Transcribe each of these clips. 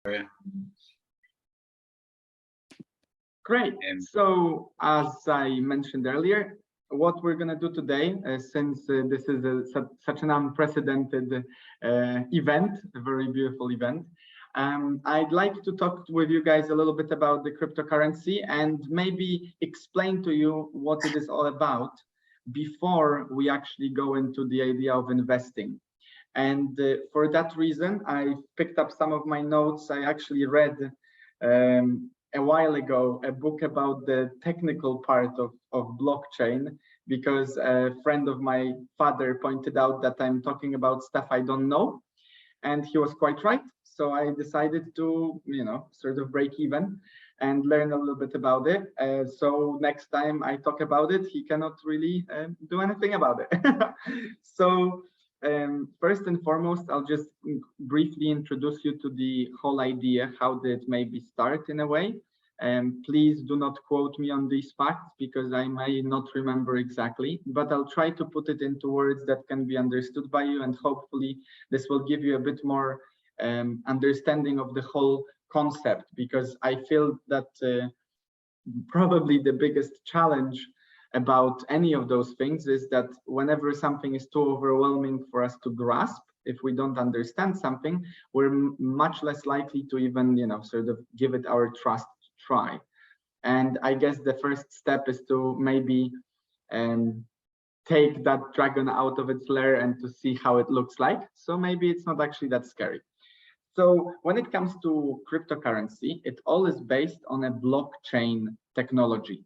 Yeah. Great. So, as I mentioned earlier, what we're going to do today, since this is such an unprecedented event, a very beautiful event, I'd like to talk with you guys a little bit about the cryptocurrency and maybe explain to you what it is all about before we actually go into the idea of investing. And for that reason, I picked up some of my notes. I actually read a while ago a book about the technical part of blockchain, because a friend of my father pointed out that I'm talking about stuff I don't know. And he was quite right. So I decided to, sort of break even and learn a little bit about it. So next time I talk about it, he cannot really do anything about it. So first and foremost, I'll just briefly introduce you to the whole idea, how did it maybe start in a way. Please do not quote me on these facts because I may not remember exactly, but I'll try to put it into words that can be understood by you, and hopefully this will give you a bit more understanding of the whole concept, because I feel that probably the biggest challenge about any of those things is that whenever something is too overwhelming for us to grasp, if we don't understand something, we're much less likely to even, sort of give it our trust to try. And I guess the first step is to maybe take that dragon out of its lair and to see how it looks like. So maybe it's not actually that scary. So when it comes to cryptocurrency, it all is based on a blockchain technology.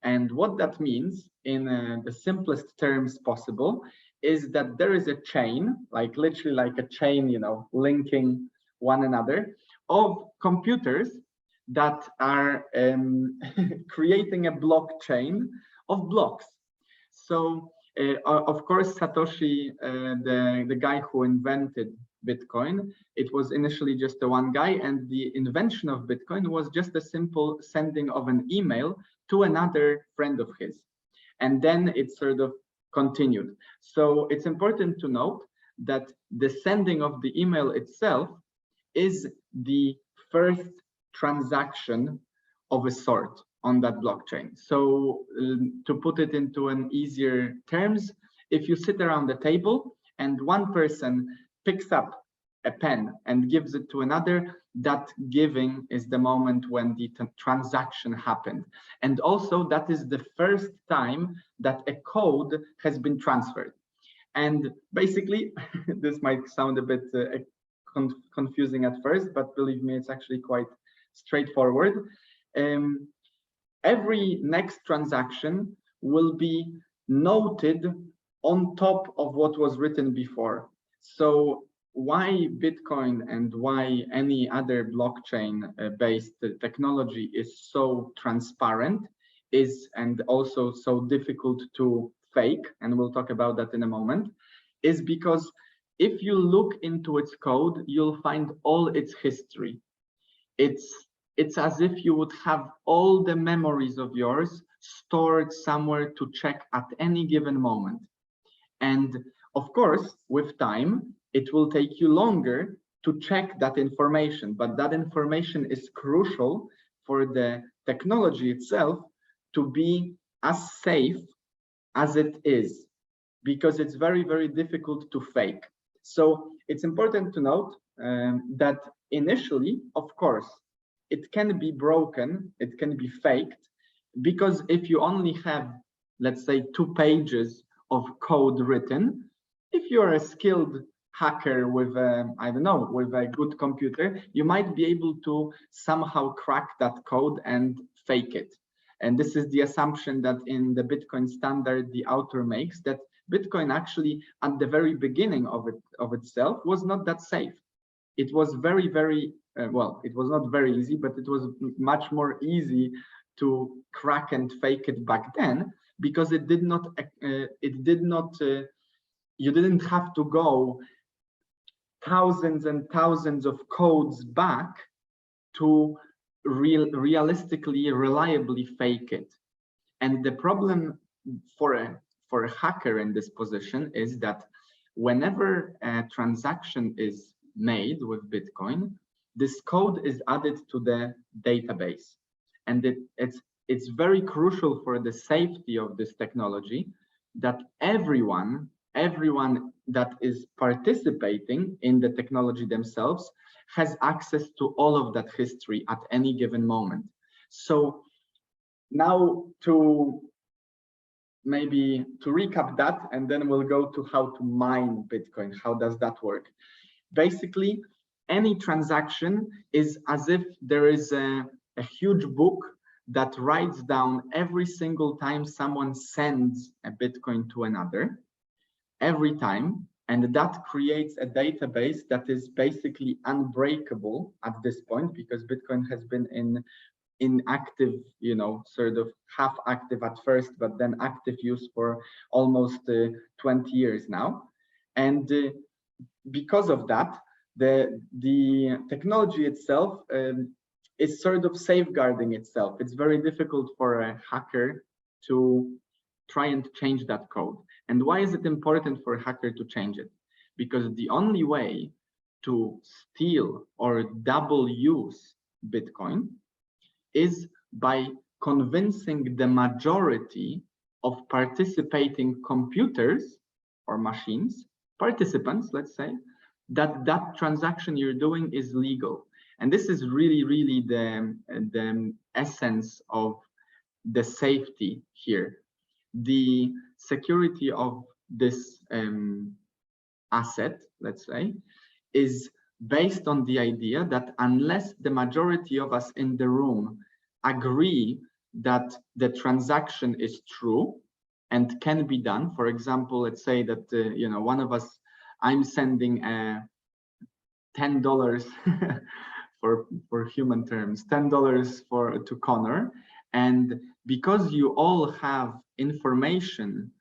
And what that means in the simplest terms possible is that there is a chain, like literally like a chain, linking one another of computers that are creating a blockchain of blocks. So of course, Satoshi, the guy who invented Bitcoin, it was initially just the one guy, and the invention of Bitcoin was just a simple sending of an email to another friend of his. And then it sort of continued. So it's important to note that the sending of the email itself is the first transaction of a sort on that blockchain. So to put it into an easier terms, if you sit around the table and one person picks up a pen and gives it to another, that giving is the moment when the transaction happened. And also that is the first time that a code has been transferred. And basically, this might sound a bit confusing at first, but believe me, it's actually quite straightforward. Every next transaction will be noted on top of what was written before. So why Bitcoin and why any other blockchain-based technology is so transparent and also so difficult to fake, and we'll talk about that in a moment, is because if you look into its code, you'll find all its history. It's as if you would have all the memories of yours stored somewhere to check at any given moment. And of course, with time, it will take you longer to check that information, but that information is crucial for the technology itself to be as safe as it is, because it's very, very difficult to fake. So it's important to note that initially, of course, it can be broken, it can be faked, because if you only have, let's say, 2 pages of code written, if you're a skilled hacker with I don't know, with a good computer, you might be able to somehow crack that code and fake it. And this is the assumption that in the Bitcoin standard the author makes, that Bitcoin actually at the very beginning of itself was not that safe. It was very, very well, it was not very easy, but it was much more easy to crack and fake it back then, because you didn't have to go thousands and thousands of codes back to realistically, reliably fake it. And the problem for a hacker in this position is that whenever a transaction is made with Bitcoin, this code is added to the database. And it's very crucial for the safety of this technology that everyone that is participating in the technology themselves has access to all of that history at any given moment. So now to recap that, and then we'll go to how to mine Bitcoin. How does that work? Basically, any transaction is as if there is a huge book that writes down every single time someone sends a Bitcoin to another, every time, and that creates a database that is basically unbreakable at this point, because Bitcoin has been in active, sort of half active at first, but then active use for almost 20 years now. And because of that, the technology itself is sort of safeguarding itself. It's very difficult for a hacker to try and change that code. And why is it important for a hacker to change it? Because the only way to steal or double use Bitcoin is by convincing the majority of participating computers or machines, participants, let's say, that that transaction you're doing is legal. And this is really the essence of the safety here. The security of this asset, let's say, is based on the idea that unless the majority of us in the room agree that the transaction is true and can be done, for example, let's say that one of us, I'm sending $10 for human terms, $10 to Connor, and because you all have information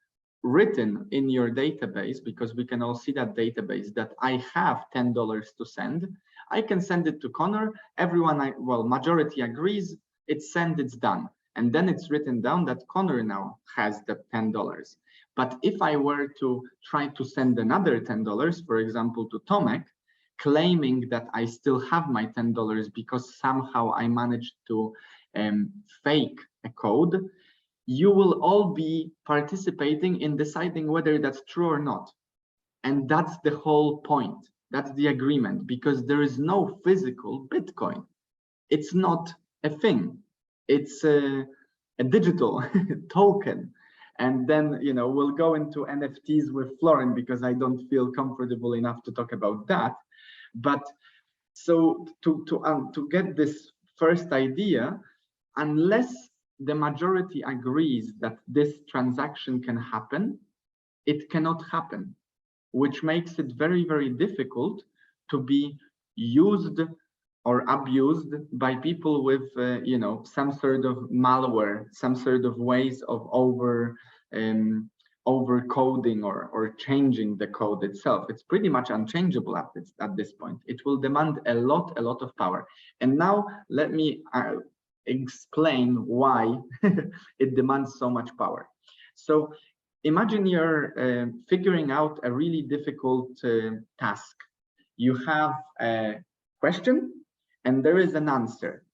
written in your database, because we can all see that database, that I have $10 to send, I can send it to Connor. Everyone, majority agrees, it's sent, it's done. And then it's written down that Connor now has the $10. But if I were to try to send another $10, for example, to Tomek, claiming that I still have my $10 because somehow I managed to fake a code, you will all be participating in deciding whether that's true or not. And that's the whole point. That's the agreement, because there is no physical Bitcoin. It's not a thing. It's a digital token. And then, we'll go into NFTs with Florin, because I don't feel comfortable enough to talk about that. But so to get this first idea, unless the majority agrees that this transaction can happen, it cannot happen, which makes it very difficult to be used or abused by people with some sort of malware, some sort of ways of over coding or changing the code itself. It's pretty much unchangeable at this point. It will demand a lot of power. And now let me explain why it demands so much power. So imagine you're figuring out a really difficult task. You have a question and there is an answer.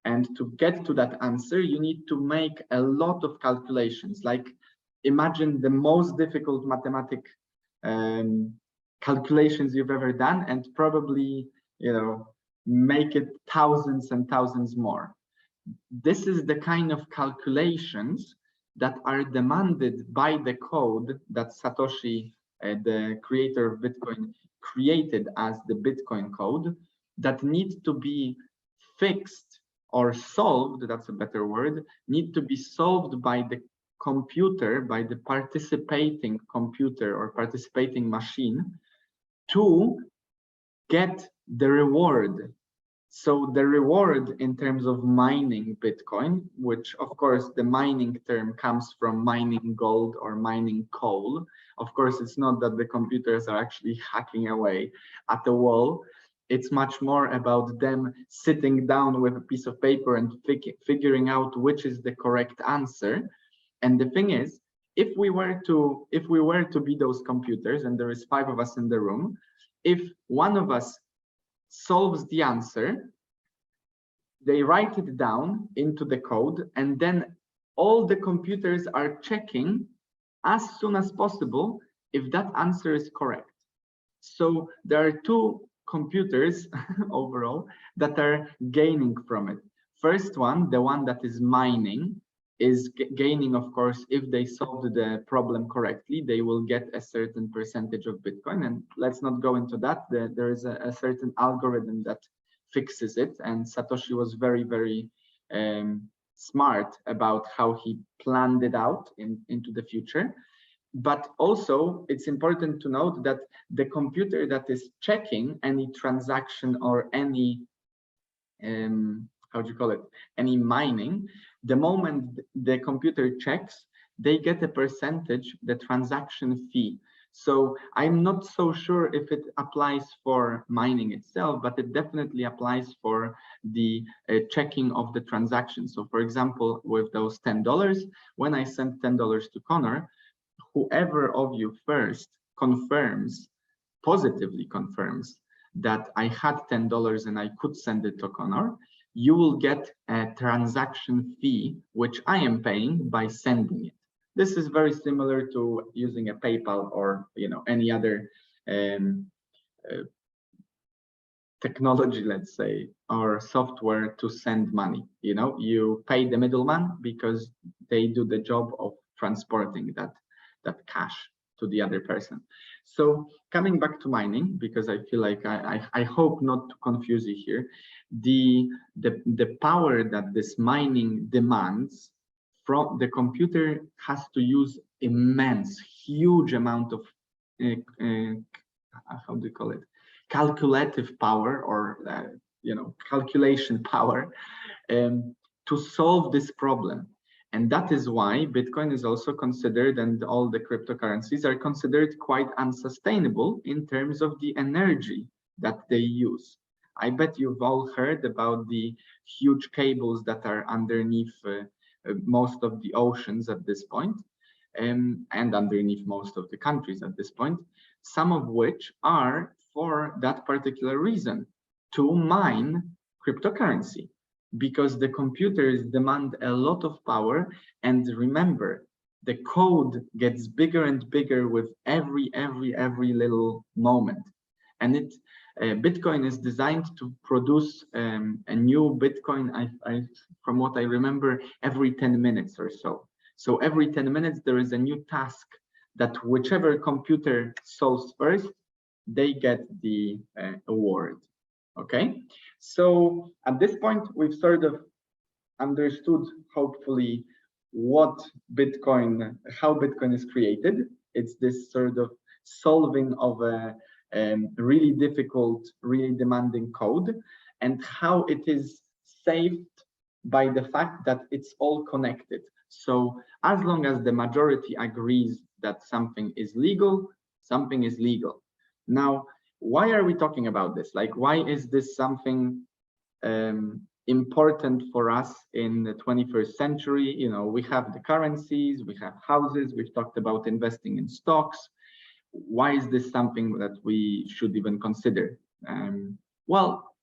And to get to that answer, you need to make a lot of calculations. Like, imagine the most difficult mathematic calculations you've ever done, and probably, make it thousands and thousands more. This is the kind of calculations that are demanded by the code that Satoshi, the creator of Bitcoin, created as the Bitcoin code, that need to be fixed or solved, that's a better word, need to be solved by the computer, by the participating computer or participating machine, to get the reward. So the reward in terms of mining Bitcoin, which of course the mining term comes from mining gold or mining coal. Of course, it's not that the computers are actually hacking away at the wall. It's much more about them sitting down with a piece of paper and figuring out which is the correct answer. And the thing is, if we were to be those computers, and there is 5 of us in the room, if one of us solves the answer, they write it down into the code, and then all the computers are checking as soon as possible if that answer is correct. So there are two computers overall that are gaining from it. First one, the one that is mining, is gaining, of course, if they solved the problem correctly, they will get a certain percentage of Bitcoin. And let's not go into that. There is a certain algorithm that fixes it. And Satoshi was very, very smart about how he planned it out into the future. But also, it's important to note that the computer that is checking any transaction or any, how do you call it, any mining, the moment the computer checks, they get a percentage, the transaction fee. So I'm not so sure if it applies for mining itself, but it definitely applies for the checking of the transaction. So for example, with those $10, when I sent $10 to Connor, whoever of you first confirms, positively confirms, that I had $10 and I could send it to Connor, you will get a transaction fee, which I am paying by sending it. This is very similar to using a PayPal or any other technology, let's say, or software to send money. You pay the middleman because they do the job of transporting that cash to the other person. So coming back to mining, because I feel like I hope not to confuse you here, the power that this mining demands from the computer has to use immense, huge amount of how do you call it, calculative power, or calculation power, to solve this problem. And that is why Bitcoin is also considered, and all the cryptocurrencies are considered, quite unsustainable in terms of the energy that they use. I bet you've all heard about the huge cables that are underneath most of the oceans at this point, and underneath most of the countries at this point, some of which are for that particular reason, to mine cryptocurrency. Because the computers demand a lot of power, and remember, the code gets bigger and bigger with every little moment. And Bitcoin is designed to produce a new Bitcoin, from what I remember, every 10 minutes or so. So every 10 minutes there is a new task that whichever computer solves first, they get the award. Okay, so at this point, we've sort of understood, hopefully, how Bitcoin is created. It's this sort of solving of a really difficult, really demanding code, and how it is saved by the fact that it's all connected. So as long as the majority agrees that something is legal, something is legal. Now, why are we talking about this? Like, why is this something important for us in the 21st century? We have the currencies, we have houses, we've talked about investing in stocks. Why is this something that we should even consider? Well,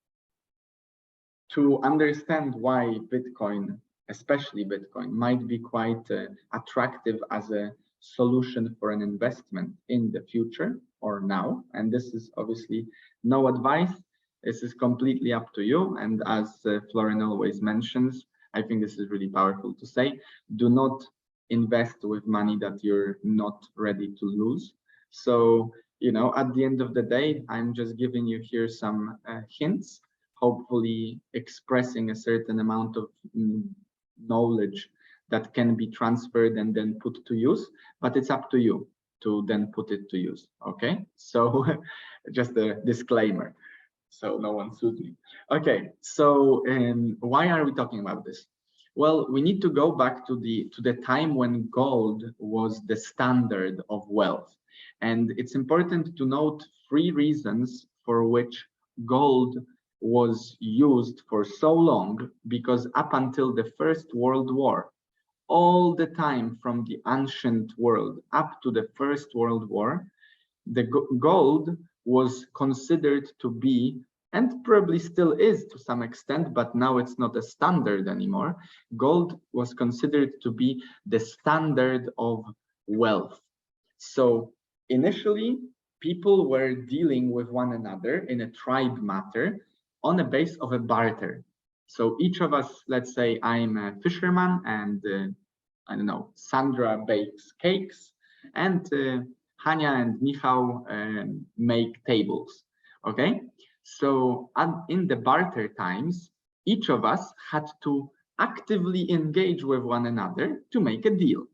to understand why Bitcoin, especially Bitcoin, might be quite attractive as a solution for an investment in the future or now, and this is obviously no advice, this is completely up to you. And as Florian always mentions, I think this is really powerful to say, do not invest with money that you're not ready to lose. So at the end of the day, I'm just giving you here some hints, hopefully expressing a certain amount of knowledge that can be transferred and then put to use, but it's up to you to then put it to use. Okay, so just a disclaimer, so no one sues me. Okay, so why are we talking about this? Well, we need to go back to the time when gold was the standard of wealth, and it's important to note 3 reasons for which gold was used for so long. Because up until the First World War, all the time from the ancient world up to the First World War, the gold was considered to be and probably still is to some extent, but now it's not a standard anymore. Gold was considered to be the standard of wealth. So initially, people were dealing with one another in a tribe matter on a base of a barter. So each of us, let's say I'm a fisherman and I don't know, Sandra bakes cakes and Hania and Michał make tables, okay? So in the barter times, each of us had to actively engage with one another to make a deal.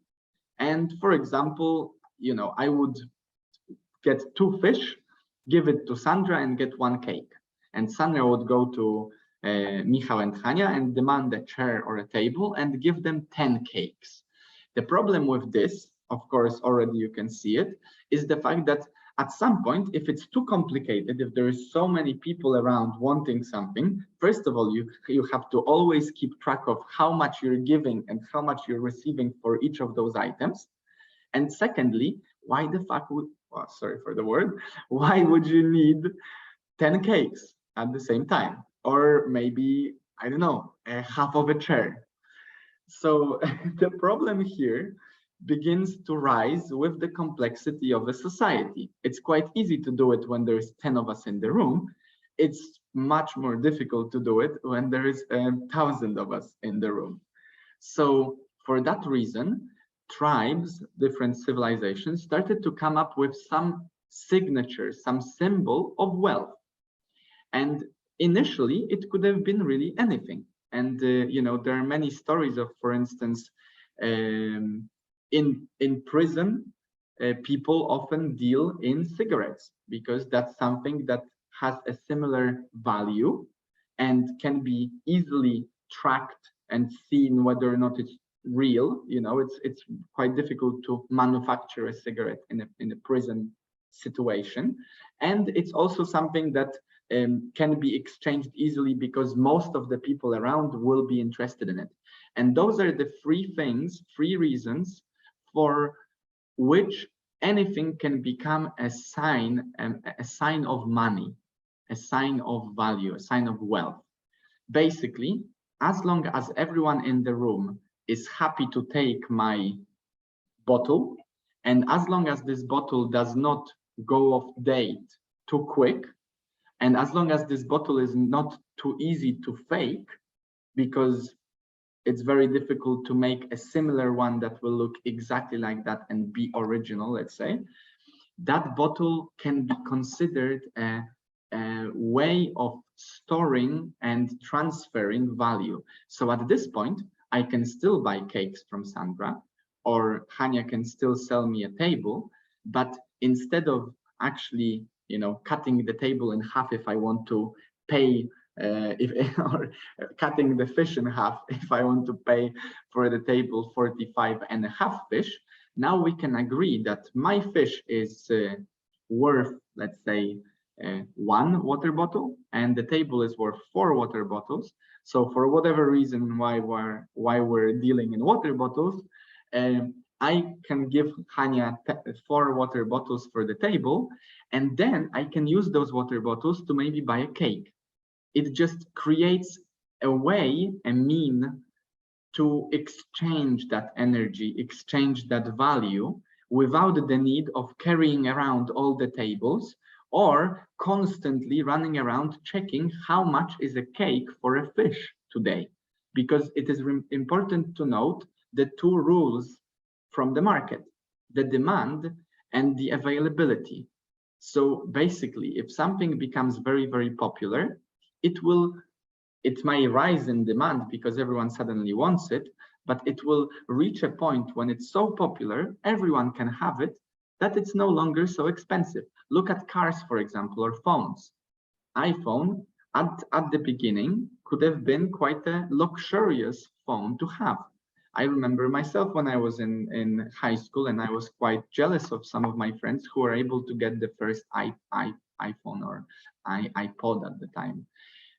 And for example, you know, I would get 2 fish, give it to Sandra and get 1 cake. And Sandra would go to Michał and Hania and demand a chair or a table and give them 10 cakes. The problem with this, of course, already you can see it, is the fact that at some point, if it's too complicated, if there is so many people around wanting something, first of all, you have to always keep track of how much you're giving and how much you're receiving for each of those items. And secondly, why the fuck would, oh, sorry for the word, why would you need 10 cakes at the same time? Or maybe, I don't know, half of a chair. So the problem here begins to rise with the complexity of a society. It's quite easy to do it when there's 10 of us in the room. It's much more difficult to do it when there is 1,000 of us in the room. So for that reason, tribes, different civilizations started to come up with some signature, some symbol of wealth. And initially, it could have been really anything. And you know, there are many stories of, for instance, in prison, people often deal in cigarettes because that's something that has a similar value and can be easily tracked and seen whether or not it's real. You know, it's quite difficult to manufacture a cigarette in a prison situation, and it's also something that can be exchanged easily because most of the people around will be interested in it. And those are the 3 things, 3 reasons for which anything can become a sign of money, a sign of value, a sign of wealth. Basically, as long as everyone in the room is happy to take my bottle, and as long as this bottle does not go off date too quick, and as long as this bottle is not too easy to fake, because it's very difficult to make a similar one that will look exactly like that and be original, let's say, that bottle can be considered a way of storing and transferring value. So at this point, I can still buy cakes from Sandra, or Hania can still sell me a table, but instead of actually, you know, cutting the table in half if I want to pay, or cutting the fish in half if I want to pay for the table 45.5 fish, now we can agree that my fish is worth, let's say, 1 water bottle, and the table is worth 4 water bottles. So for whatever reason why we're dealing in water bottles, I can give Hania 4 water bottles for the table, and then I can use those water bottles to maybe buy a cake. It just creates a way, a mean to exchange that energy, exchange that value without the need of carrying around all the tables or constantly running around checking how much is a cake for a fish today. Because it is important to note the 2 rules from the market, the demand and the availability. So basically, if something becomes very, very popular, it may rise in demand because everyone suddenly wants it, but it will reach a point when it's so popular, everyone can have it, that it's no longer so expensive. Look at cars, for example, or phones. iPhone at the beginning could have been quite a luxurious phone to have. I remember myself when I was in high school, and I was quite jealous of some of my friends who were able to get the first iPhone or iPod at the time.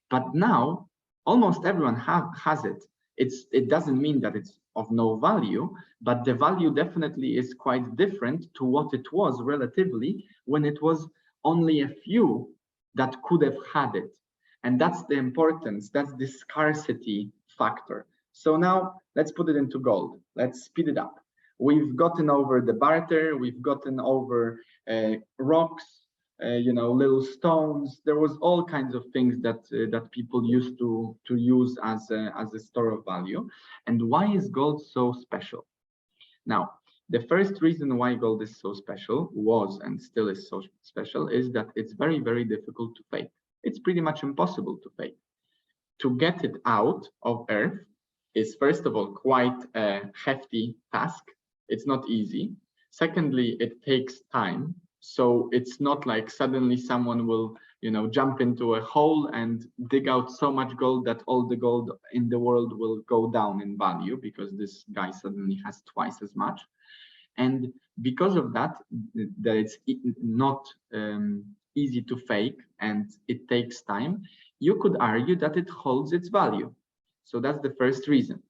But now almost everyone has it. It doesn't mean that it's of no value, but the value definitely is quite different to what it was relatively when it was only a few that could have had it. And that's the importance, that's the scarcity factor. So now let's put it into gold. Let's speed it up. We've gotten over the barter, we've gotten over rocks, little stones. There was all kinds of things that people used to use as a store of value. And why is gold so special? Now, the first reason why gold is so special was and still is so special is that it's very, very difficult to fake. It's pretty much impossible to fake. To get it out of Earth is, first of all, quite a hefty task. It's not easy. Secondly, it takes time. So it's not like suddenly someone will, jump into a hole and dig out so much gold that all the gold in the world will go down in value because this guy suddenly has twice as much. And because of that it's not easy to fake and it takes time, you could argue that it holds its value. So that's the first reason.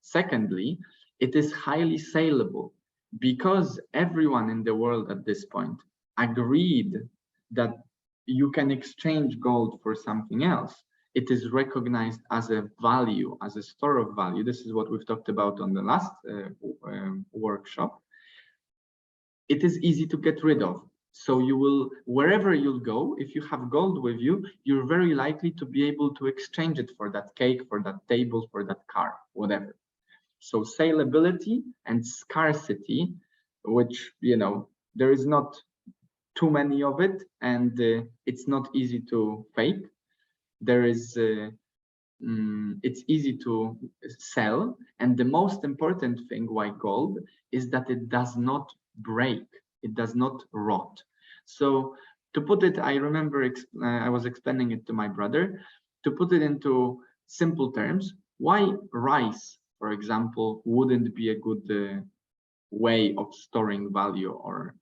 Secondly, it is highly saleable because everyone in the world at this point agreed that you can exchange gold for something else. It is recognized as a value, as a store of value. This is what we've talked about on the last workshop. It is easy to get rid of. So you will, wherever you'll go, if you have gold with you, you're very likely to be able to exchange it for that cake, for that table, for that car, whatever. So saleability and scarcity, which, there is not too many of it, and it's not easy to fake. There is, it's easy to sell. And the most important thing why gold is that it does not break, it does not rot. So to put it, I remember I was explaining it to my brother, to put it into simple terms, why rice, for example, wouldn't be a good way of storing value or,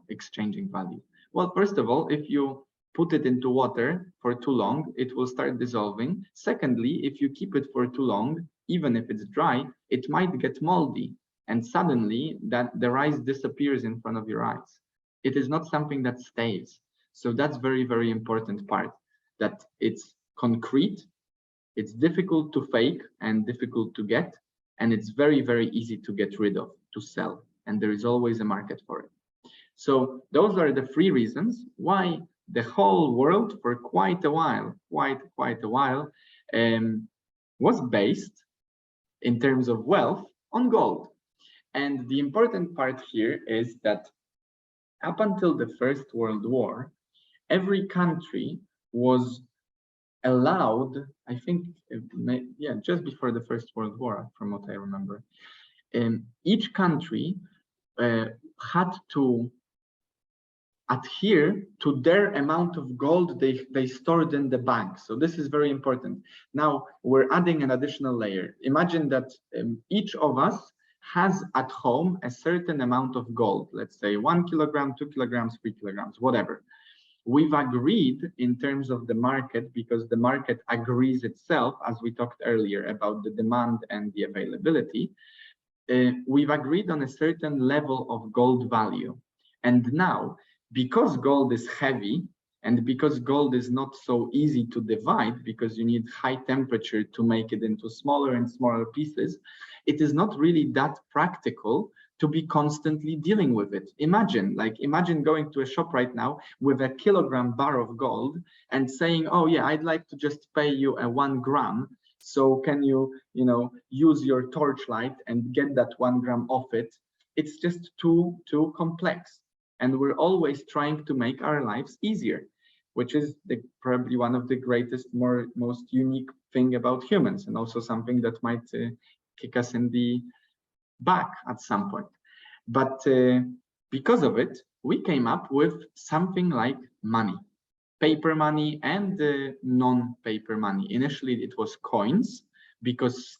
exchanging value? Well, first of all, if you put it into water for too long, it will start dissolving. Secondly, if you keep it for too long, even if it's dry, it might get moldy. And suddenly that the rice disappears in front of your eyes. It is not something that stays. So that's very, very important part, that it's concrete, it's difficult to fake and difficult to get, and it's very, very easy to get rid of, to sell. And there is always a market for it. So those are the three reasons why the whole world for quite a while, was based in terms of wealth on gold. And the important part here is that up until the First World War, every country was allowed, I think, just before the First World War, from what I remember, each country had to adhere to their amount of gold they stored in the bank. So this is very important. Now we're adding an additional layer. Imagine that each of us has at home a certain amount of gold, let's say 1 kilogram, 2 kilograms, 3 kilograms, whatever. We've agreed in terms of the market, because the market agrees itself, as we talked earlier about the demand and the availability. We've agreed on a certain level of gold value. And now, because gold is heavy and because gold is not so easy to divide, because you need high temperature to make it into smaller and smaller pieces, it is not really that practical to be constantly dealing with it. Imagine going to a shop right now with a kilogram bar of gold and saying, oh yeah, I'd like to just pay you a 1 gram. So can you, use your torchlight and get that 1 gram off it? It's just too complex. And we're always trying to make our lives easier, which is probably one of the greatest, most unique thing about humans, and also something that might kick us in the back at some point. But because of it, we came up with something like money, paper money and non-paper money. Initially, it was coins, because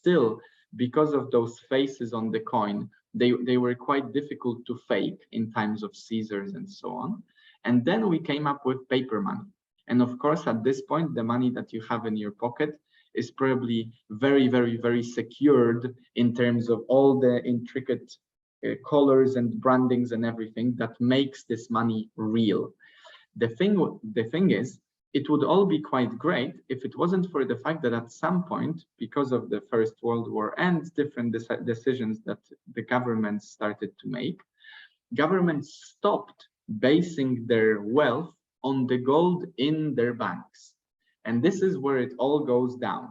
of those faces on the coin, they were quite difficult to fake in times of Caesars and so on. And then we came up with paper money. And of course, at this point, the money that you have in your pocket is probably very, very, very secured in terms of all the intricate colors and brandings and everything that makes this money real. The thing is, it would all be quite great if it wasn't for the fact that at some point, because of the First World War and different decisions that the governments started to make, governments stopped basing their wealth on the gold in their banks. And this is where it all goes down.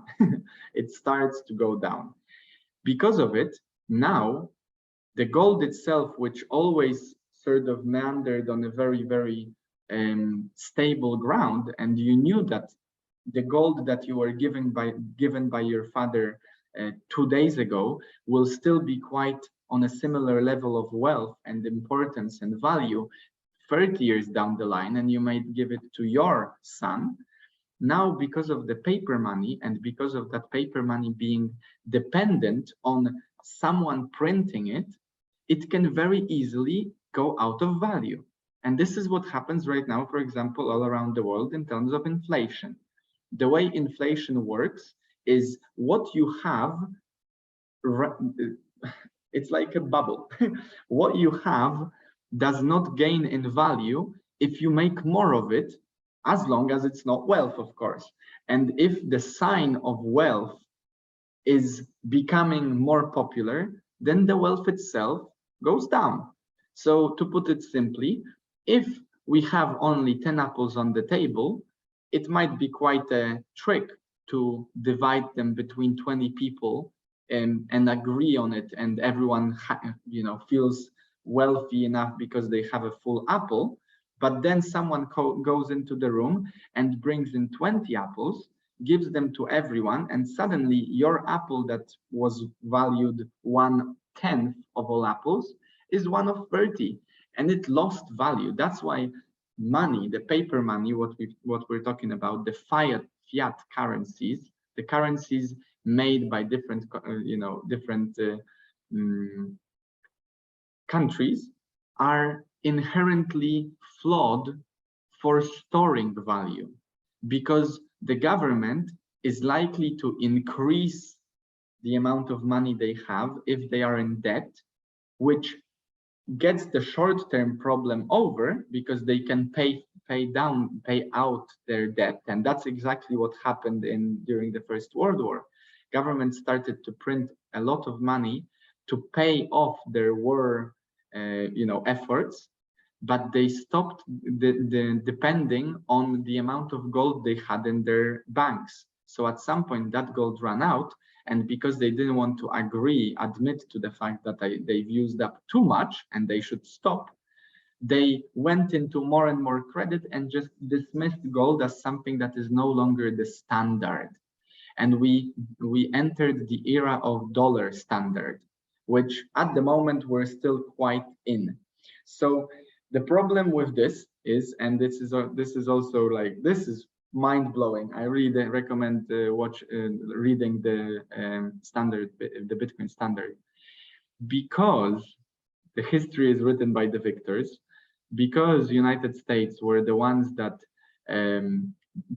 It starts to go down. Because of it, now the gold itself, which always sort of meandered on a very, very stable ground, and you knew that the gold that you were given by your father 2 days ago will still be quite on a similar level of wealth and importance and value 30 years down the line, and you might give it to your son. Now, because of the paper money and because of that paper money being dependent on someone printing it, it can very easily go out of value. And this is what happens right now, for example, all around the world in terms of inflation. The way inflation works is what you have, it's like a bubble. What you have does not gain in value if you make more of it, as long as it's not wealth, of course. And if the sign of wealth is becoming more popular, then the wealth itself goes down. So to put it simply, if we have only 10 apples on the table, it might be quite a trick to divide them between 20 people and agree on it, and everyone feels wealthy enough because they have a full apple. But then someone goes into the room and brings in 20 apples, gives them to everyone, and suddenly your apple that was valued 1/10 of all apples is one of 30, and it lost value. That's why money, the paper money, what we're talking about, the fiat currencies, the currencies made by different countries, are inherently flawed for storing value, because the government is likely to increase the amount of money they have if they are in debt, which gets the short-term problem over because they can pay out their debt. And that's exactly what happened during the First World War. Governments started to print a lot of money to pay off their war efforts, but they stopped depending on the amount of gold they had in their banks. So at some point that gold ran out, and because they didn't want to admit to the fact that they've used up too much and they should stop, they went into more and more credit and just dismissed gold as something that is no longer the standard. And we entered the era of dollar standard, which at the moment we're still quite in. So the problem with this is, and this is also like, this is mind-blowing. I really recommend reading the standard, the Bitcoin standard, because the history is written by the victors, because United States were the ones that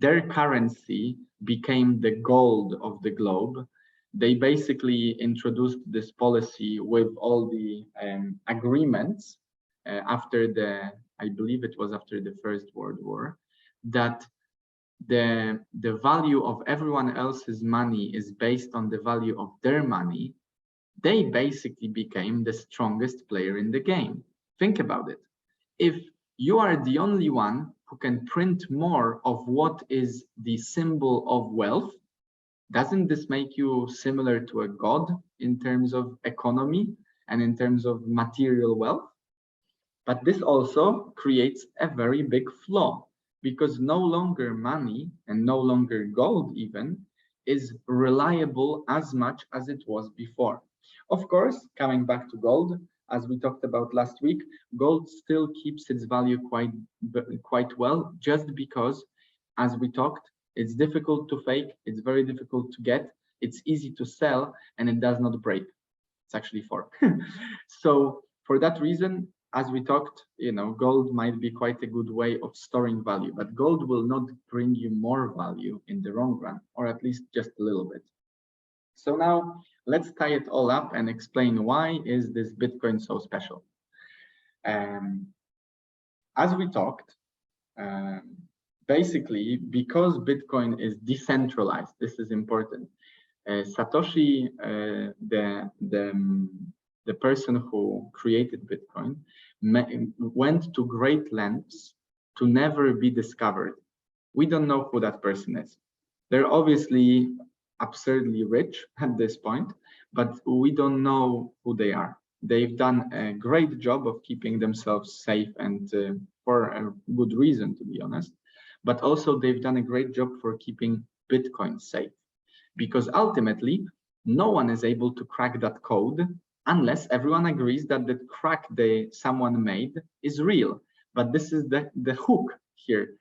their currency became the gold of the globe. They basically introduced this policy with all the agreements after I believe it was after the First World War, that the value of everyone else's money is based on the value of their money. They basically became the strongest player in the game. Think about it. If you are the only one who can print more of what is the symbol of wealth, doesn't this make you similar to a god in terms of economy and in terms of material wealth? But this also creates a very big flaw, because no longer money and no longer gold even is reliable as much as it was before. Of course, coming back to gold, as we talked about last week, gold still keeps its value quite well, just because, as we talked, it's difficult to fake, it's very difficult to get, it's easy to sell, and it does not break. It's actually for. So for that reason, as we talked, gold might be quite a good way of storing value, but gold will not bring you more value in the long run, or at least just a little bit. So now let's tie it all up and explain why is this Bitcoin so special. As we talked, basically, because Bitcoin is decentralized, this is important. Satoshi, the person who created Bitcoin, went to great lengths to never be discovered. We don't know who that person is. They're obviously absurdly rich at this point, but we don't know who they are. They've done a great job of keeping themselves safe, and for a good reason, to be honest. But also they've done a great job for keeping Bitcoin safe, because ultimately no one is able to crack that code unless everyone agrees that the crack someone made is real. But this is the hook here.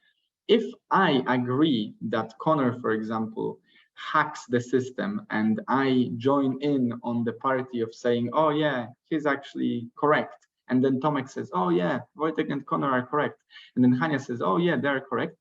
If I agree that Connor, for example, hacks the system, and I join in on the party of saying, oh yeah, he's actually correct, and then Tomek says, oh yeah, Wojtek and Connor are correct, and then Hania says, oh yeah, they're correct,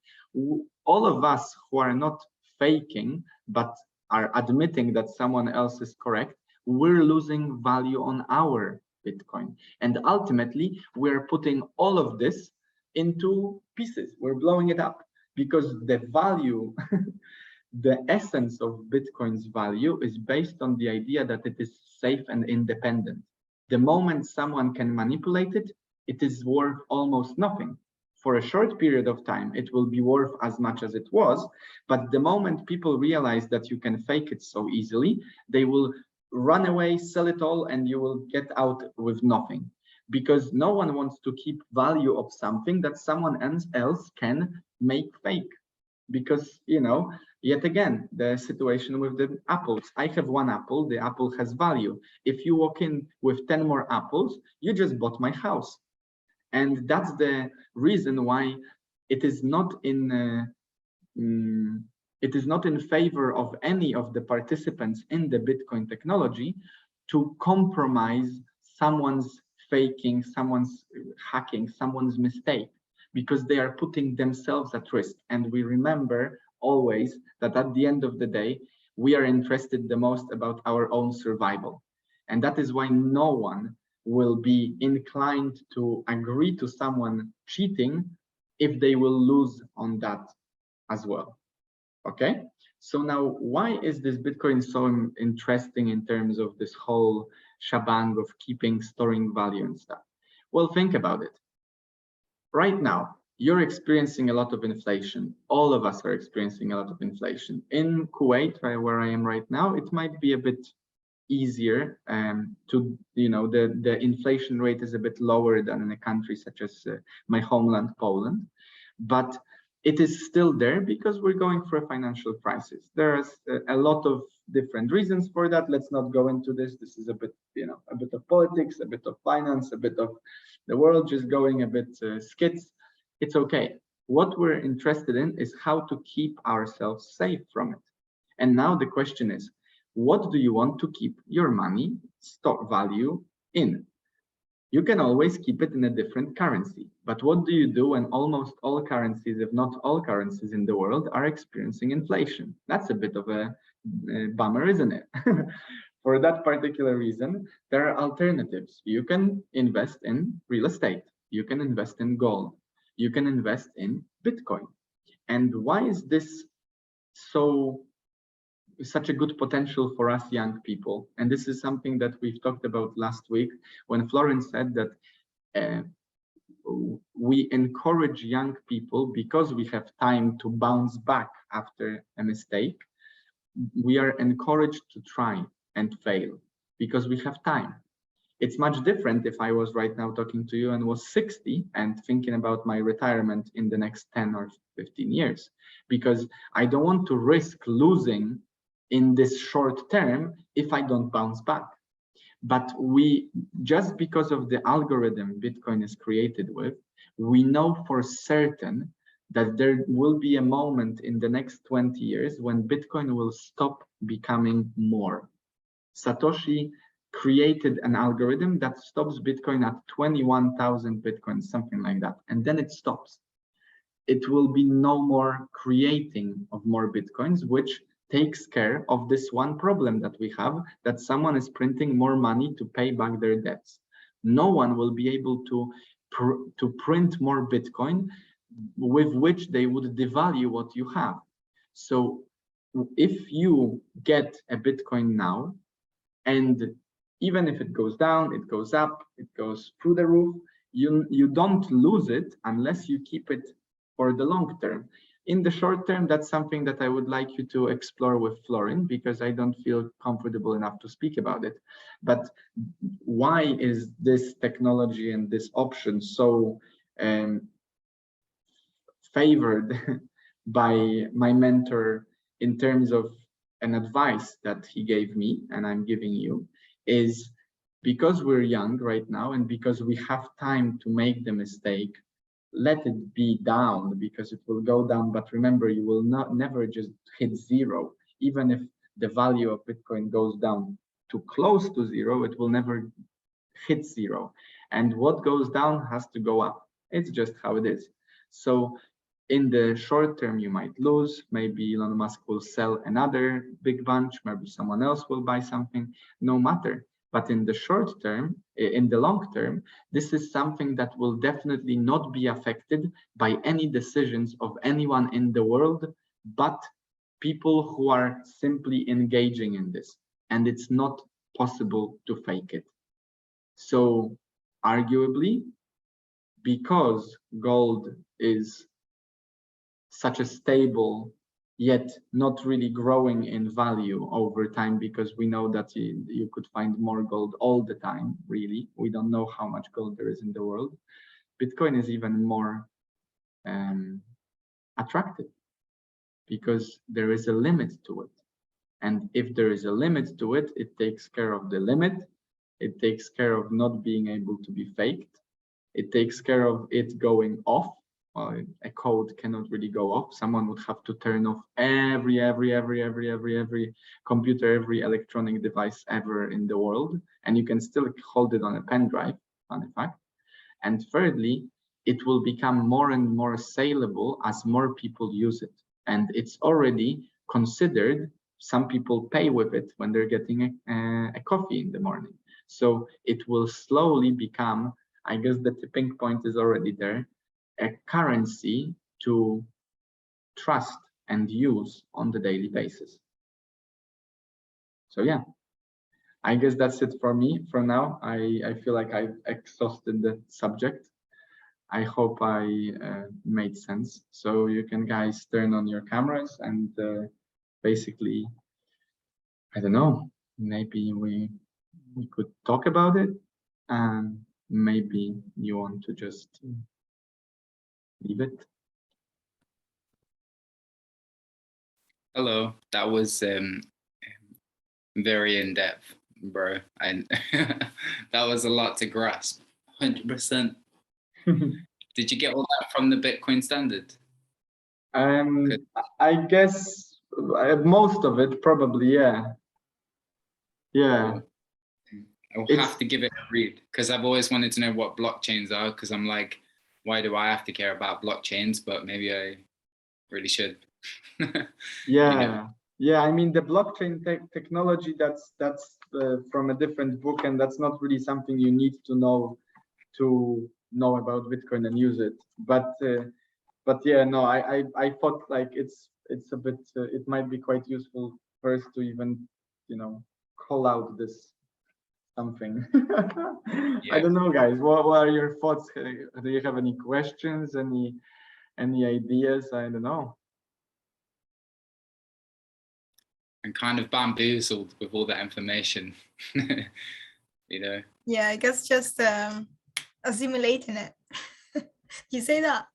all of us who are not faking but are admitting that someone else is correct, we're losing value on our Bitcoin. And ultimately, we're putting all of this into pieces. We're blowing it up, because the value, the essence of Bitcoin's value is based on the idea that it is safe and independent. The moment someone can manipulate it, it is worth almost nothing. For a short period of time, it will be worth as much as it was, but the moment people realize that you can fake it so easily, they will run away, sell it all, and you will get out with nothing. Because no one wants to keep value of something that someone else can make fake. Because, you know, yet again, the situation with the apples. I have one apple, the apple has value. If you walk in with 10 more apples, you just bought my house. And that's the reason why it is not in favor of any of the participants in the Bitcoin technology to compromise someone's faking, someone's hacking, someone's mistake, because they are putting themselves at risk. And we remember always that at the end of the day, we are interested the most about our own survival. And that is why no one will be inclined to agree to someone cheating if they will lose on that as well. Okay, so now why is this Bitcoin so interesting in terms of this whole shebang of storing value and stuff? Well, think about it. Right now, you're experiencing a lot of inflation. All of us are experiencing a lot of inflation. In Kuwait, where I am right now, it might be a bit easier to, you know, the inflation rate is a bit lower than in a country such as my homeland, Poland, but it is still there because we're going through a financial crisis. There's a lot of different reasons for that. Let's not go into this. This is a bit, you know, a bit of politics, a bit of finance, a bit of the world just going a bit skits. It's okay. What we're interested in is how to keep ourselves safe from it. And now the question is, what do you want to keep your money stock value in? You can always keep it in a different currency, but what do you do when almost all currencies, if not all currencies in the world, are experiencing inflation? That's a bit of a bummer, isn't it? For that particular reason, there are alternatives. You can invest in real estate. You can invest in gold. You can invest in Bitcoin. And why is this such a good potential for us young people? And this is something that we've talked about last week when Florence said that we encourage young people because we have time to bounce back after a mistake. We are encouraged to try and fail because we have time. It's much different if I was right now talking to you and was 60 and thinking about my retirement in the next 10 or 15 years, because I don't want to risk losing in this short term if I don't bounce back. But we, just because of the algorithm Bitcoin is created with, we know for certain that there will be a moment in the next 20 years when Bitcoin will stop becoming more. Satoshi created an algorithm that stops Bitcoin at 21,000 Bitcoins, something like that, and then it stops. It will be no more creating of more Bitcoins, which takes care of this one problem that we have, that someone is printing more money to pay back their debts. No one will be able to print more Bitcoin with which they would devalue what you have. So if you get a Bitcoin now, and even if it goes down, it goes up, it goes through the roof, you don't lose it unless you keep it for the long term. In the short term, that's something that I would like you to explore with Florin, because I don't feel comfortable enough to speak about it. But why is this technology and this option so favored by my mentor in terms of an advice that he gave me and I'm giving you, is because we're young right now and because we have time to make the mistake, let it be down, because it will go down. But remember, you will never just hit zero. Even if the value of Bitcoin goes down to close to zero, it will never hit zero. And what goes down has to go up. It's just how it is. So in the short term, you might lose. Maybe Elon Musk will sell another big bunch. Maybe someone else will buy something. No matter. But in the short term, in the long term, this is something that will definitely not be affected by any decisions of anyone in the world, but people who are simply engaging in this. And it's not possible to fake it. So arguably, because gold is such a stable, yet not really growing in value over time, because we know that you could find more gold all the time, really. We don't know how much gold there is in the world. Bitcoin is even more attractive because there is a limit to it. And if there is a limit to it, it takes care of the limit. It takes care of not being able to be faked. It takes care of it going off. A code cannot really go off. Someone would have to turn off every computer, every electronic device ever in the world, and you can still hold it on a pen drive, fun fact. And thirdly, it will become more and more saleable as more people use it. And it's already considered, some people pay with it when they're getting a coffee in the morning. So it will slowly become, I guess the tipping point is already there, a currency to trust and use on the daily basis. So yeah, I guess that's it for me for now. I feel like I've exhausted the subject. I hope I made sense. So you can guys turn on your cameras and basically, I don't know, maybe we could talk about it, and maybe you want to just leave it. Hello, that was very in-depth, bro. And that was a lot to grasp. 100%. Did you get all that from the Bitcoin Standard? I guess most of it, probably, yeah. Yeah. I'll have to give it a read, because I've always wanted to know what blockchains are, because I'm like, why do I have to care about blockchains? But maybe I really should. Yeah, you know? yeah. I mean, the blockchain technology, that's from a different book, and that's not really something you need to know about Bitcoin and use it. But yeah, no, I thought like it's a bit, it might be quite useful first to even, call out this something. Yeah. I don't know, guys. What are your thoughts? Do you have any questions? Any ideas? I don't know. I'm kind of bamboozled with all that information. Yeah, I guess just assimilating it. You say that?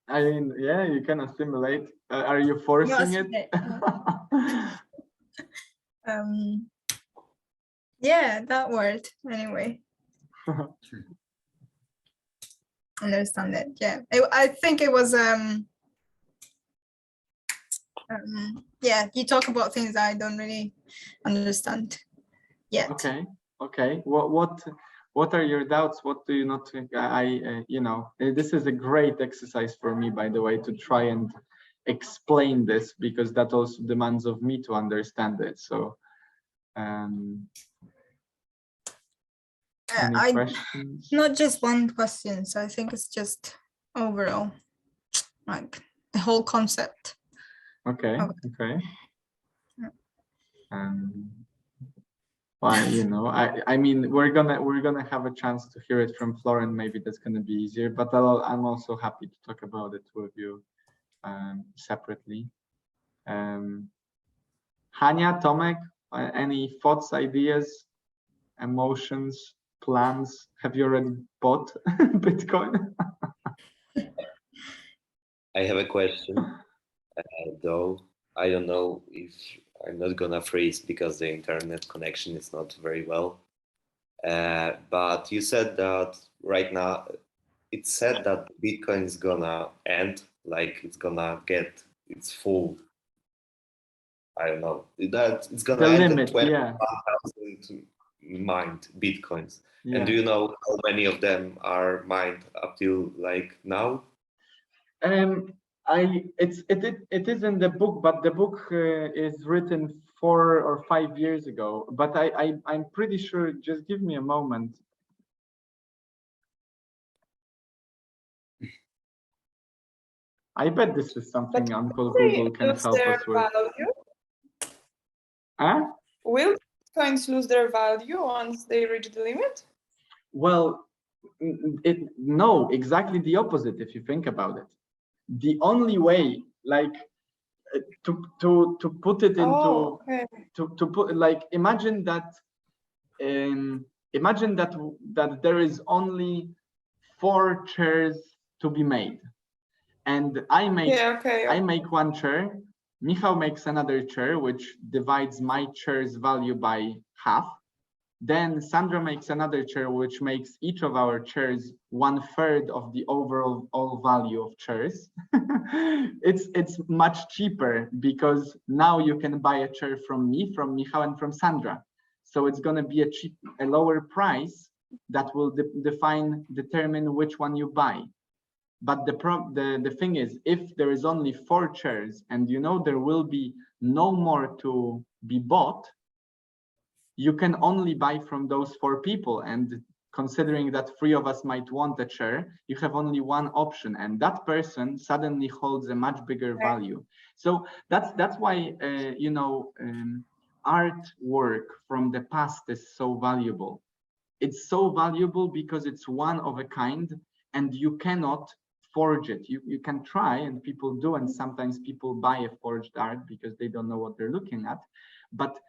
I mean, yeah, you can assimilate. Are you forcing it? Yeah, that word anyway. Understand it. Yeah, I think it was yeah, you talk about things I don't really understand yet. Okay. What are your doubts? What do you not think? This is a great exercise for me, by the way, to try and explain this, because that also demands of me to understand it. So any questions? Not just one question, so I think it's just overall, like the whole concept. Okay. Okay. Well, you know, I mean, we're gonna have a chance to hear it from Florian. Maybe that's gonna be easier, but I'm also happy to talk about it with you separately. Hania, Tomek, any thoughts, ideas, emotions, plans? Have you already bought Bitcoin? I have a question, though I don't know if I'm not gonna freeze because the internet connection is not very well. But you said that right now, it's said that Bitcoin is gonna end, like it's gonna get its full, I don't know, that it's gonna The end limit, at 21,000 mined Bitcoins. Yeah. And do you know how many of them are mined up till like now? It is in the book, but the book is written 4 or 5 years ago. But I'm pretty sure. Just give me a moment. I bet this is something Uncle Google can help us with. Value? Huh? Will coins lose their value once they reach the limit? Well, no, exactly the opposite. If you think about it, the only way, like, to put it into to put, like, imagine that that there is only 4 chairs to be made, and I make one chair, Michał makes another chair, which divides my chair's value by half. Then Sandra makes another chair, which makes each of our chairs 1/3 of the overall value of chairs. It's much cheaper because now you can buy a chair from me, from Michał, and from Sandra. So it's going to be a lower price that will determine which one you buy. But the thing is, if there is only 4 chairs and you know there will be no more to be bought, you can only buy from those 4 people. And considering that 3 of us might want a chair, you have only one option, and that person suddenly holds a much bigger value. So that's why artwork from the past is so valuable. It's so valuable because it's one of a kind, and you cannot forge it. You can try, and people do, and sometimes people buy a forged art because they don't know what they're looking at, but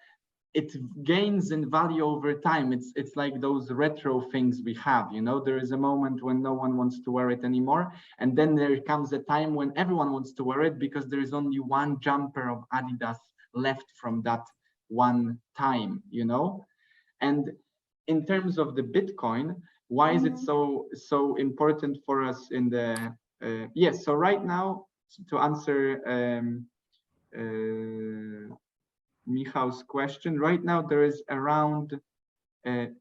it gains in value over time. It's like those retro things we have, you know, there is a moment when no one wants to wear it anymore, and then there comes a time when everyone wants to wear it because there is only one jumper of Adidas left from that one time, you know. And in terms of the Bitcoin, why is it so important for us in the yes, so right now, to answer Michał's question, right now there is around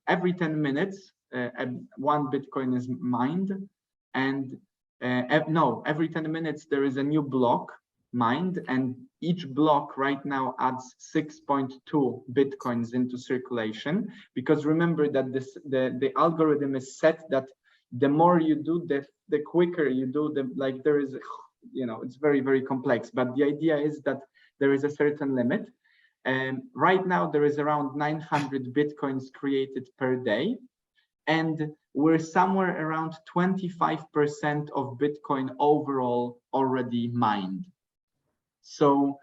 every 10 minutes 1 Bitcoin is mined, and no, every 10 minutes there is a new block mined, and each block right now adds 6.2 Bitcoins into circulation, because remember that the algorithm is set that the more you do, the quicker you do, like there is, you know, it's very, very complex, but the idea is that there is a certain limit. And right now there is around 900 Bitcoins created per day, and we're somewhere around 25% of Bitcoin overall already mined. So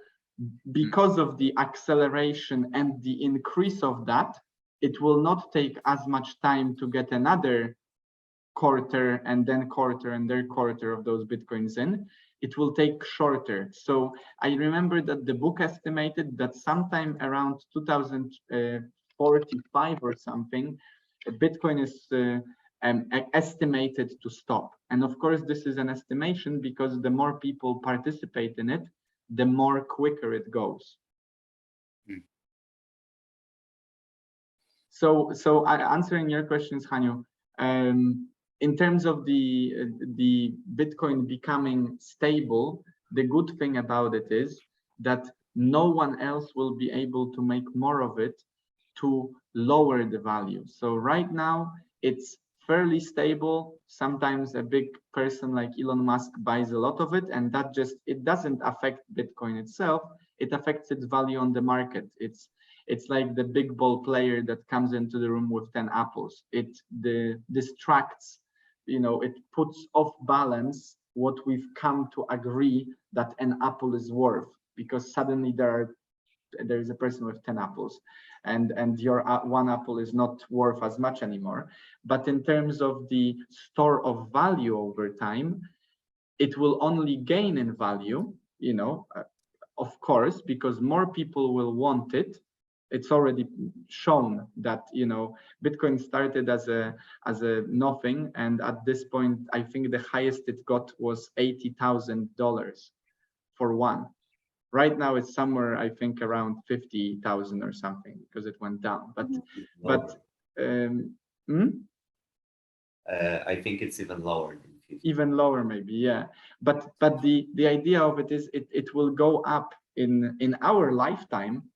because of the acceleration and the increase of that, it will not take as much time to get another quarter and then quarter and then quarter of those Bitcoins in. It will take shorter. So I remember that the book estimated that sometime around 2045 or something, Bitcoin is estimated to stop. And of course, this is an estimation because the more people participate in it, the more quicker it goes. So answering your questions, Haniu, in terms of the Bitcoin becoming stable, the good thing about it is that no one else will be able to make more of it to lower the value. So right now it's fairly stable. Sometimes a big person like Elon Musk buys a lot of it, and that it doesn't affect Bitcoin itself. It affects its value on the market. It's like the big ball player that comes into the room with 10 apples. It distracts, it puts off balance what we've come to agree that an apple is worth, because suddenly there is a person with 10 apples, and your one apple is not worth as much anymore. But in terms of the store of value over time, it will only gain in value, of course, because more people will want it. It's already shown that Bitcoin started as a nothing, and at this point I think the highest it got was $80,000 for one. Right now it's somewhere, I think, around 50,000 or something, because it went down. I think it's even lower than 50. Even lower, maybe, yeah. But the idea of it is it will go up in our lifetime,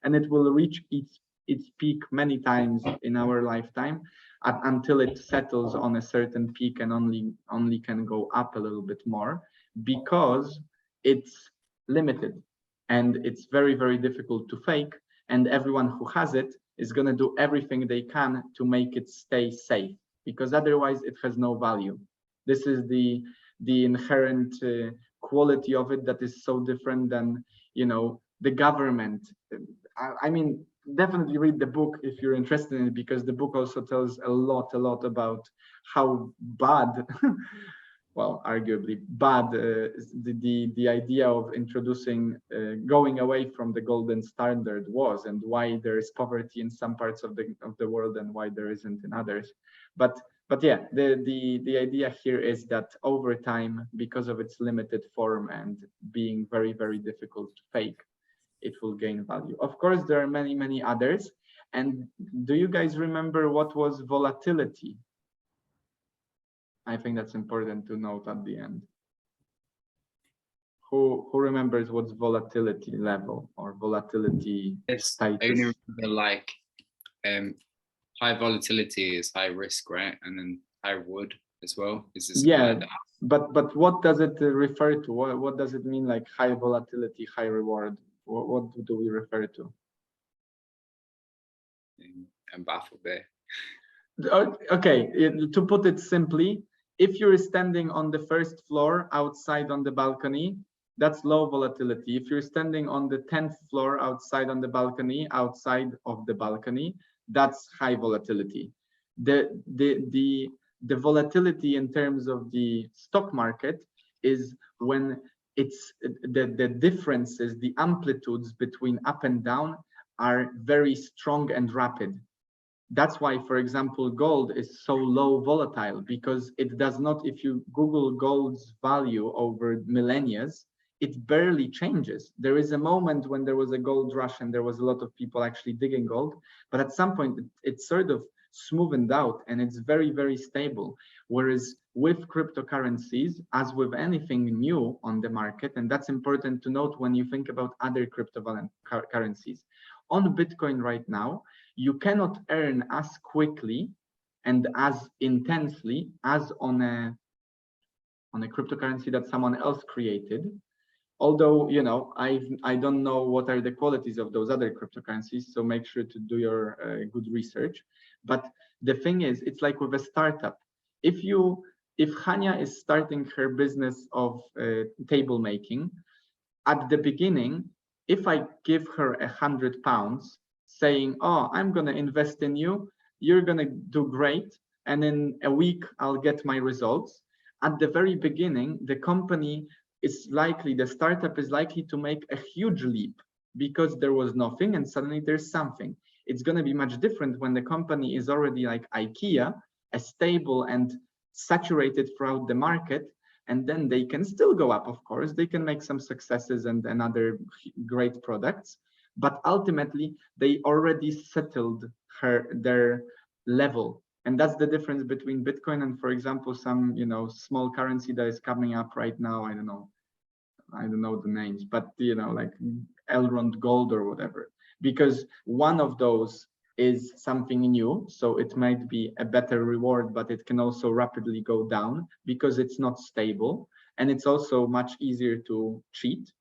and it will reach its peak many times in our lifetime, until it settles on a certain peak and only can go up a little bit more, because it's limited and it's very, very difficult to fake, and everyone who has it is going to do everything they can to make it stay safe, because otherwise it has no value. This is the inherent quality of it that is so different than the government. I mean, definitely read the book if you're interested in it, because the book also tells a lot about how bad well, arguably bad, the idea of introducing, going away from the golden standard was, and why there is poverty in some parts of the world and why there isn't in others. But yeah, the idea here is that over time, because of its limited form and being very, very difficult to fake, it will gain value. Of course, there are many others. And do you guys remember what was volatility? I think that's important to note at the end. Who remembers what's volatility level or volatility status? I only remember like high volatility is high risk, right? And then high reward as well. Is this yeah, but what does it refer to? What does it mean, like high volatility, high reward? What do we refer to? I'm baffled there. Okay, to put it simply, if you're standing on the first floor outside on the balcony, that's low volatility. If you're standing on the 10th floor outside on the balcony, outside of the balcony, that's high volatility. The volatility in terms of the stock market is when it's the differences, the amplitudes between up and down are very strong and rapid. That's why, for example, gold is so low volatile, because it does not, if you Google gold's value over millennia, it barely changes. There is a moment when there was a gold rush and there was a lot of people actually digging gold, but at some point it's sort of smoothened out and it's very, very stable. Whereas with cryptocurrencies, as with anything new on the market, and that's important to note when you think about other cryptocurrencies, on Bitcoin right now, you cannot earn as quickly and as intensely as on a cryptocurrency that someone else created. Although, I don't know what are the qualities of those other cryptocurrencies, so make sure to do your good research. But the thing is, it's like with a startup. If Hania is starting her business of table making, at the beginning, if I give her £100 saying, oh, I'm going to invest in you, you're going to do great, and in a week I'll get my results. At the very beginning, the company is likely, the startup is likely to make a huge leap, because there was nothing and suddenly there's something. It's going to be much different when the company is already like IKEA, a stable and saturated throughout the market, and then they can still go up, of course. They can make some successes and other great products, but ultimately they already settled their level. And that's the difference between Bitcoin and, for example, some small currency that is coming up right now. I don't know the names, but like Elrond Gold or whatever. Because one of those is something new, so it might be a better reward, but it can also rapidly go down because it's not stable, and it's also much easier to cheat.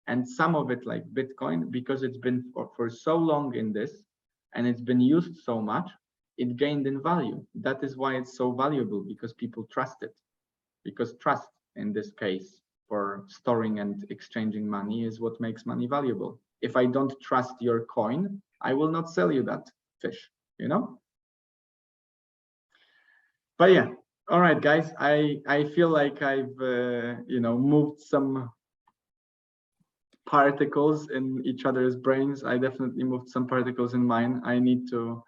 And some of it, like Bitcoin, because it's been for so long in this and it's been used so much, it gained in value. That is why it's so valuable, because people trust it. Because trust in this case for storing and exchanging money is what makes money valuable. If I don't trust your coin, I will not sell you that fish, you know? But yeah, all right, guys, I feel like I've, you know, moved some particles in each other's brains. I definitely moved some particles in mine. I need to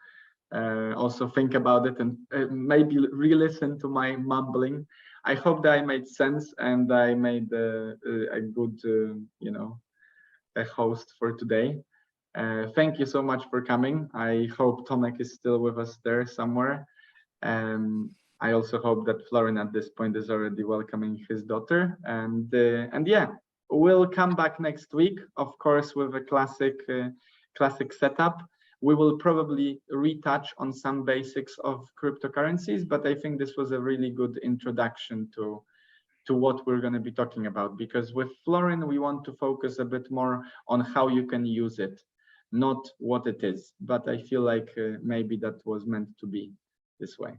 also think about it and maybe re-listen to my mumbling. I hope that I made sense and I made a good, you know, a host for today. Thank you so much for coming. I hope Tomek is still with us there somewhere. I also hope that Florin at this point is already welcoming his daughter. And yeah, we'll come back next week, of course, with a classic setup. We will probably retouch on some basics of cryptocurrencies, but I think this was a really good introduction to what we're going to be talking about, because with Florin, we want to focus a bit more on how you can use it, not what it is. But I feel like maybe that was meant to be this way.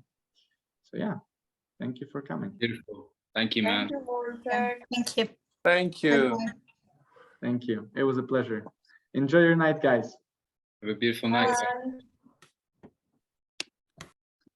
So yeah, thank you for coming. Beautiful. Thank you, man. Thank you, Wojtek. Thank you. Thank you. Bye-bye. Thank you. It was a pleasure. Enjoy your night, guys. Have a beautiful night. Bye.